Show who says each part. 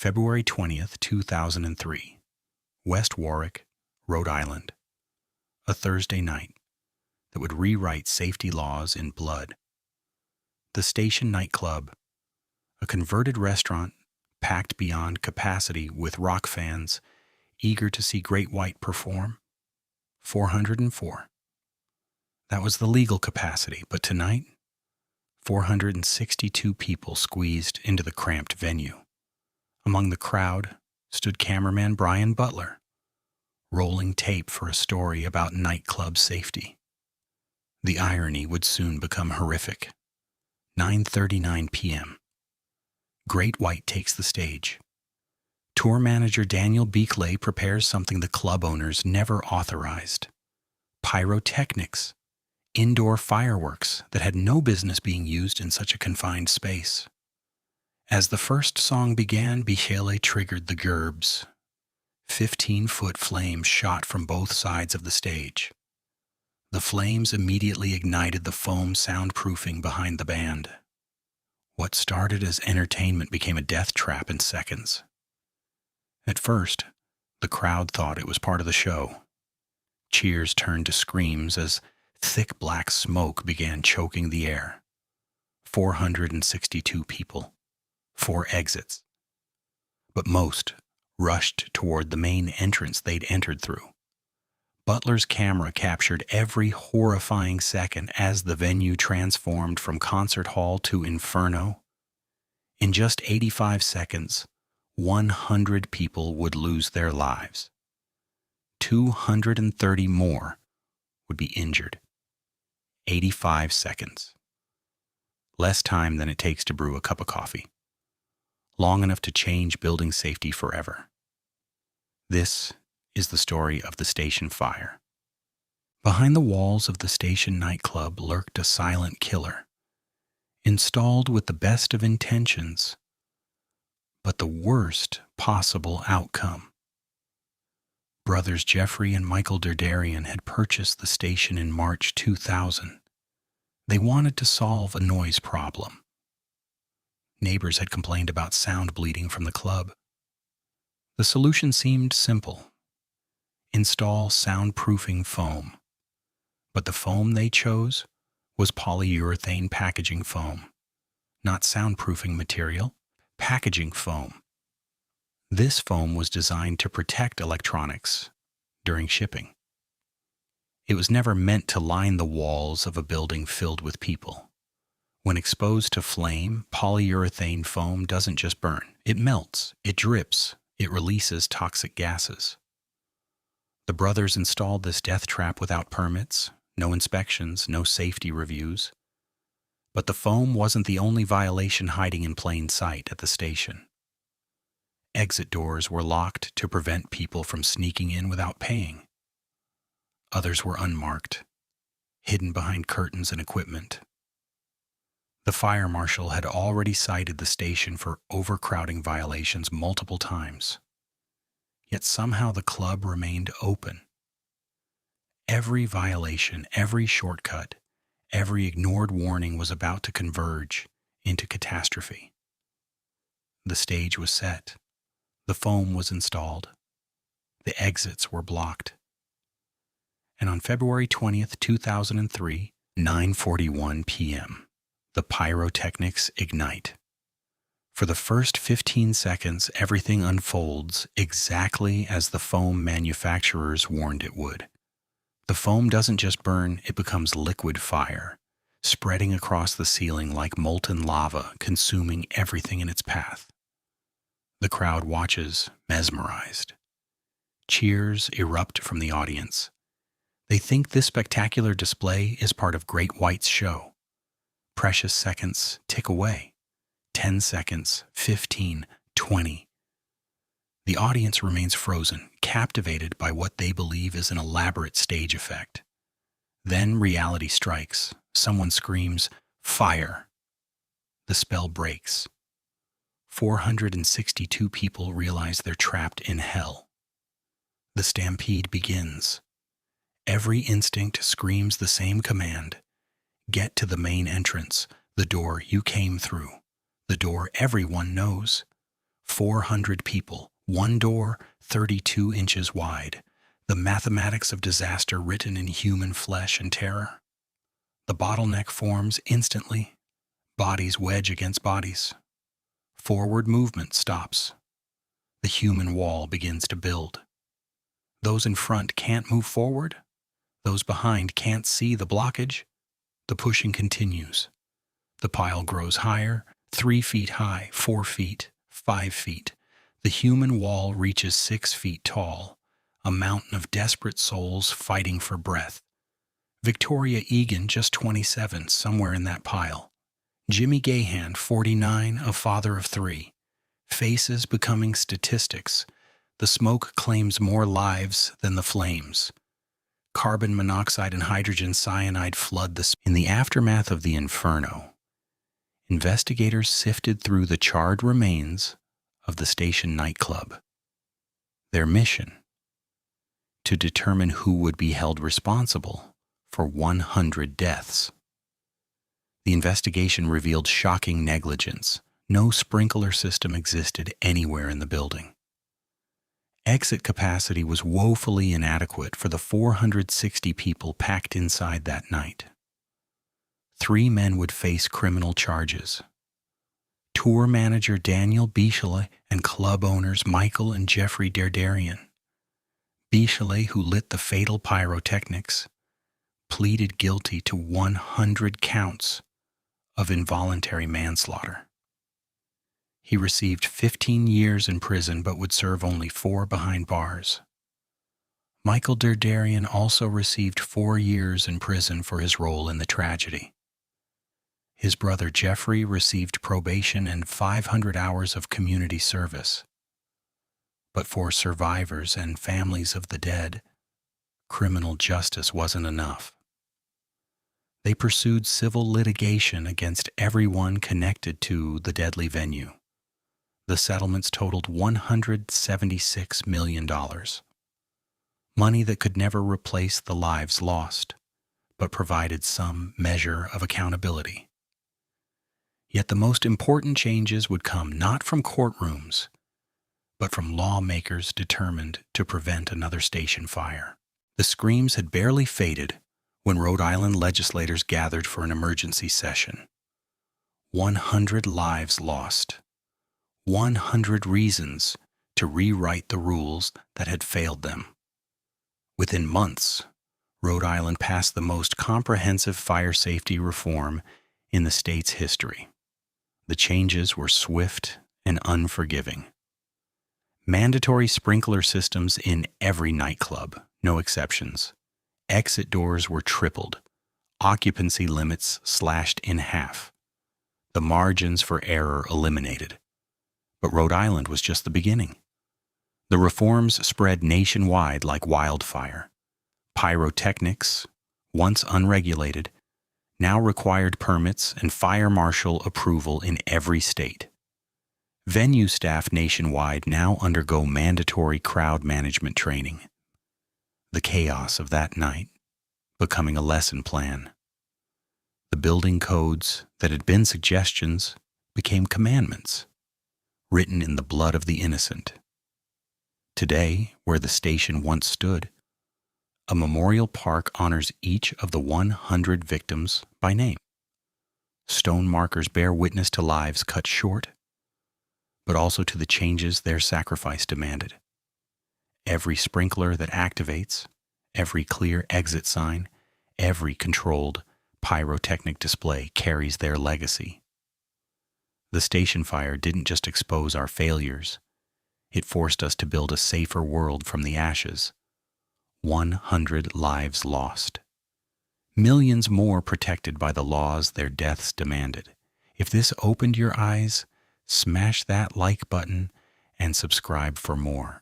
Speaker 1: February 20th, 2003, West Warwick, Rhode Island. A Thursday night that would rewrite safety laws in blood. The Station Nightclub, a converted restaurant packed beyond capacity with rock fans eager to see Great White perform. 404. That was the legal capacity, but tonight, 462 people squeezed into the cramped venue. Among the crowd stood cameraman Brian Butler, rolling tape for a story about nightclub safety. The irony would soon become horrific. 9:39 p.m. Great White takes the stage. Tour manager Daniel Beakley prepares something the club owners never authorized. Pyrotechnics, indoor fireworks that had no business being used in such a confined space. As the first song began, Beakley triggered the gerbs. 15-foot flames shot from both sides of the stage. The flames immediately ignited the foam soundproofing behind the band. What started as entertainment became a death trap in seconds. At first, the crowd thought it was part of the show. Cheers turned to screams as thick black smoke began choking the air. 462 people, 4 exits. But most rushed toward the main entrance they'd entered through. Butler's camera captured every horrifying second as the venue transformed from concert hall to inferno. In just 85 seconds, 100 people would lose their lives. 230 more would be injured. 85 seconds. Less time than it takes to brew a cup of coffee. Long enough to change building safety forever. This is the story of the station fire. Behind the walls of the Station Nightclub lurked a silent killer, installed with the best of intentions, but the worst possible outcome. Brothers Jeffrey and Michael Derderian had purchased the station in March 2000. They wanted to solve a noise problem. Neighbors had complained about sound bleeding from the club. The solution seemed simple. Install soundproofing foam. But the foam they chose was polyurethane packaging foam, not soundproofing material, packaging foam. This foam was designed to protect electronics during shipping. It was never meant to line the walls of a building filled with people. When exposed to flame, polyurethane foam doesn't just burn. It melts, it drips, it releases toxic gases. The brothers installed this death trap without permits, no inspections, no safety reviews. But the foam wasn't the only violation hiding in plain sight at the station. Exit doors were locked to prevent people from sneaking in without paying. Others were unmarked, hidden behind curtains and equipment. The fire marshal had already cited the station for overcrowding violations multiple times. Yet somehow the club remained open. Every violation, every shortcut, every ignored warning was about to converge into catastrophe. The stage was set. The foam was installed. The exits were blocked. And on February 20th, 2003, 9:41 p.m., the pyrotechnics ignite. For the first 15 seconds, everything unfolds exactly as the foam manufacturers warned it would. The foam doesn't just burn, it becomes liquid fire, spreading across the ceiling like molten lava, consuming everything in its path. The crowd watches, mesmerized. Cheers erupt from the audience. They think this spectacular display is part of Great White's show. Precious seconds tick away. 10 seconds, 15, 20. The audience remains frozen, captivated by what they believe is an elaborate stage effect. Then reality strikes. Someone screams, "Fire!" The spell breaks. 462 people realize they're trapped in hell. The stampede begins. Every instinct screams the same command. Get to the main entrance, the door you came through, the door everyone knows. 400 people, one door, 32 inches wide. The mathematics of disaster written in human flesh and terror. The bottleneck forms instantly. Bodies wedge against bodies. Forward movement stops. The human wall begins to build. Those in front can't move forward. Those behind can't see the blockage. The pushing continues. The pile grows higher, 3 feet high, 4 feet, 5 feet. The human wall reaches 6 feet tall, a mountain of desperate souls fighting for breath. Victoria Egan, just 27, somewhere in that pile. Jimmy Gahan, 49, a father of 3. Faces becoming statistics. The smoke claims more lives than the flames. Carbon monoxide and hydrogen cyanide flood in the aftermath of the inferno. Investigators sifted through the charred remains of the station nightclub. Their mission: to determine who would be held responsible for 100 deaths. The investigation revealed shocking negligence. No sprinkler system existed anywhere in the building. Exit capacity was woefully inadequate for the 460 people packed inside that night. 3 men would face criminal charges. Tour manager Daniel Bichelet and club owners Michael and Jeffrey Derderian. Bichelet, who lit the fatal pyrotechnics, pleaded guilty to 100 counts of involuntary manslaughter. He received 15 years in prison but would serve only 4 behind bars. Michael Derderian also received 4 years in prison for his role in the tragedy. His brother Jeffrey received probation and 500 hours of community service. But for survivors and families of the dead, criminal justice wasn't enough. They pursued civil litigation against everyone connected to the deadly venue. The settlements totaled $176 million. Money that could never replace the lives lost, but provided some measure of accountability. Yet the most important changes would come not from courtrooms, but from lawmakers determined to prevent another station fire. The screams had barely faded when Rhode Island legislators gathered for an emergency session. 100 lives lost. 100 reasons to rewrite the rules that had failed them. Within months, Rhode Island passed the most comprehensive fire safety reform in the state's history. The changes were swift and unforgiving. Mandatory sprinkler systems in every nightclub, no exceptions. Exit doors were tripled. Occupancy limits slashed in half. The margins for error eliminated. But Rhode Island was just the beginning. The reforms spread nationwide like wildfire. Pyrotechnics, once unregulated, now required permits and fire marshal approval in every state. Venue staff nationwide now undergo mandatory crowd management training. The chaos of that night becoming a lesson plan. The building codes that had been suggestions became commandments, written in the blood of the innocent. Today, where the station once stood, a memorial park honors each of the 100 victims by name. Stone markers bear witness to lives cut short, but also to the changes their sacrifice demanded. Every sprinkler that activates, every clear exit sign, every controlled pyrotechnic display carries their legacy. The station fire didn't just expose our failures, it forced us to build a safer world from the ashes. 100 lives lost. Millions more protected by the laws their deaths demanded. If this opened your eyes, smash that like button and subscribe for more.